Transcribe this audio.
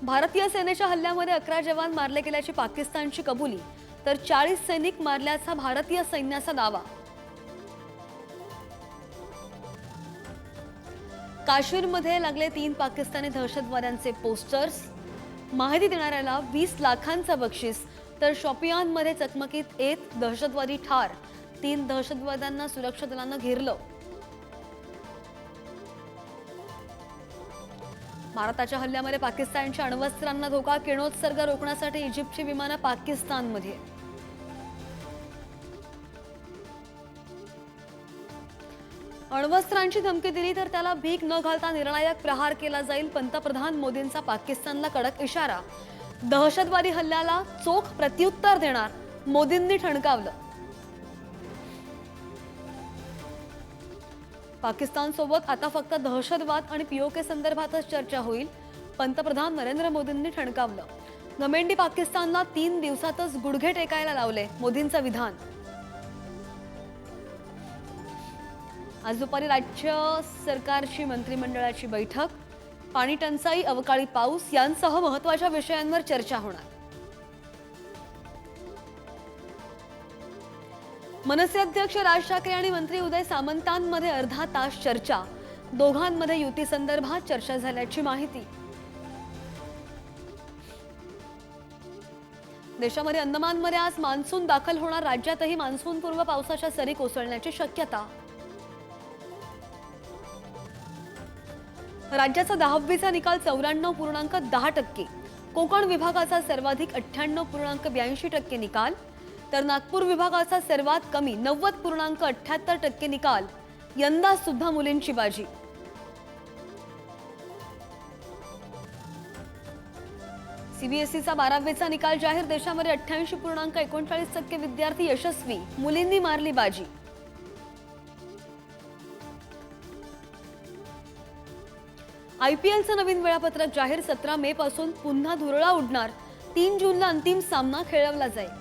भारतीय सेनेच्या हल्ल्यामध्ये 11 जवान मारले गेल्याची पाकिस्तानची कबुली, तर 40 सैनिक मारल्याचा भारतीय सैन्याचा दावा। काश्मीरमध्ये लागले 3 पाकिस्तानी दहशतवाद्यांचे पोस्टर्स, माहिती देणाऱ्याला 20 लाखांचं बक्षीस, तर शोपियानमध्ये चकमकीत एक दहशतवादी ठार, 3 दहशतवाद्यांना सुरक्षा दलानं घेरलं। भारताच्या हल्ल्यामध्ये पाकिस्तानच्या अण्वस्त्रांना धोका, किरणोत्सर्ग रोखण्यासाठी इजिप्तची विमानं पाकिस्तानमध्ये। अण्वस्त्रांची धमकी दिली तर त्याला भीक न घालता निर्णायक प्रहार केला जाईल, पंतप्रधान मोदींचा पाकिस्तानला कडक इशारा। दहशतवादी हल्ल्याला चोख प्रत्युत्तर देणार, मोदींनी ठणकावलं। पाकिस्तान सोबत आता फक्त दहशतवाद आणि पीओके संदर्भातच चर्चा होईल, पंतप्रधान नरेंद्र मोदींनी ठणकावलं। गमेंडी पाकिस्तानला 3 दिवसातच गुडघे टेकायला लावले, मोदींचं विधान। आज दुपारी राज्य सरकारची मंत्रिमंडळाची बैठक, पाणी टंचाई, अवकाळी पाऊस यांसह महत्त्वाच्या विषयांवर चर्चा होणार। मनसे अध्यक्ष राज ठाकरे आणि मंत्री उदय सामंतांमध्ये अर्धा तास चर्चा, दोघांमध्ये युती संदर्भात चर्चा झाल्याची माहिती। देशामध्ये अंदमानमध्ये आज मान्सून दाखल होणार, राज्यातही मान्सूनपूर्व पावसाच्या सरी कोसळण्याची शक्यता। राज्याचा 10वीचा निकाल 94.10%, कोकण विभागाचा सर्वाधिक 98.82% निकाल, तर नागपूर विभागाचा सर्वात कमी 90.78% निकाल। यंदा सुद्धा मुलींची बाजी। सीबीएसईचा 12वीचा निकाल जाहीर, देशामध्ये 88.39% विद्यार्थी यशस्वी, मुलींनी मारली बाजी। आयपीएलचं नवीन वेळापत्रक जाहीर, 17 मे पासून पुन्हा धुरळा उडणार, 3 जूनला अंतिम सामना खेळवला जाईल।